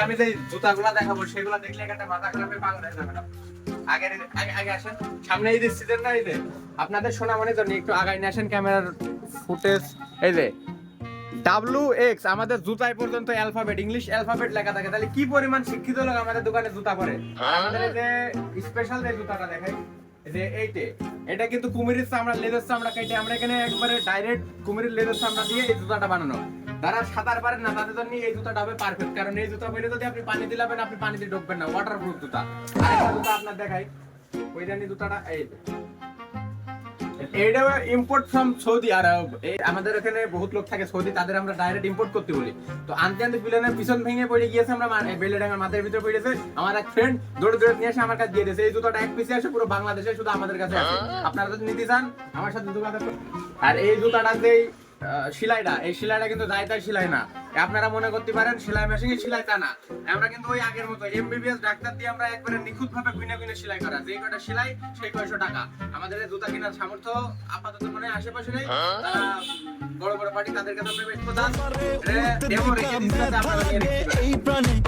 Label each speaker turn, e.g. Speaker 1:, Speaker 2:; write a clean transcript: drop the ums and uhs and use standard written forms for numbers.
Speaker 1: আমি যে জুতাগুলা দেখাবো সেগুলা দেখলে একটা মাথা খারাপে পাগল হয়ে যাবে না। আগে আগে আগে আসেন, সামনে এই যে সিজন না, এই যে আপনাদের সোনামণির জন্য একটু আগাই নিয়ে আসেন ক্যামেরার ফুটেজ। এই যে WX আমাদের জুতায় পর্যন্ত অ্যালফাবেট, ইংলিশ অ্যালফাবেট লেখা থাকে। তাহলে কি পরিমাণ শিক্ষিত লোক আমাদের দোকানে জুতা পরে। আর আমাদের এই যে স্পেশাল যে জুতাটা দেখাই, এই যে এটা কিন্তু কুমিরের চামড়া, লেদার চামড়া কেটে আমরা এখানে একবারে ডাইরেক্ট কুমিরের লেদার চামড়া দিয়ে এই জুতাটা বানানো। যারা সাঁতার পারেন না তাদের জন্য এই জুতাটা হবে পারফেক্ট, কারণ এই জুতা পরে যদি আপনি পানি দিলাবেন আপনি পানিতে ডুববেন না, ওয়াটারপ্রুফ জুতা। আরেকটা জুতা আপনার দেখাই, ওই জানি জুতাটা এই এটা ইম্পোর্ট ফ্রম সৌদি আরব। আমাদের এখানে বহুত লোক থাকে সৌদি, তাদের আমরা ডাইরেক্ট ইম্পোর্ট করতে বলি। তো আনতে আনতে বিলেনের পিছন ভেঙে পড়ে গিয়েছে, আমরা বেলেডাঙ্গার মাথার ভিতরে পড়ে গেছে। আমার এক ফ্রেন্ড দৌড়ে দৌড়ে নিয়ে এসে আমার কাছে দিয়ে দিয়েছে। এই জুতাটা এক পিসে আসে পুরো বাংলাদেশে, শুধু আমাদের কাছে আছে। আপনারা যদি নিতে চান আমার সাথে যোগাযোগ করুন। আর এই জুতাটা যে সেলাইটা, এই সেলাইটা কিন্তু যাই তাই সেলাই না। আপনারা মনে করতে পারেন সেলাই মেশিনে সেলাই, তা না। আমরা কিন্তু ওই আগের মতো MBBS ডাক্তার দিয়ে আমরা একবারে নিখুঁত ভাবে গুইনা গুইনা সেলাই করা। যে কয়টা সেলাই সেই 600 টাকা। আমাদের এই জুতা কেনার সামর্থ্য আপাতত মনে হয় আশেপাশে নেই। বড় বড় পার্টি তাদের কাছে আমরা বেশ প্রধান ডেমো রেখে দিচ্ছি, আপনারা নিয়ে নিতে পারেন।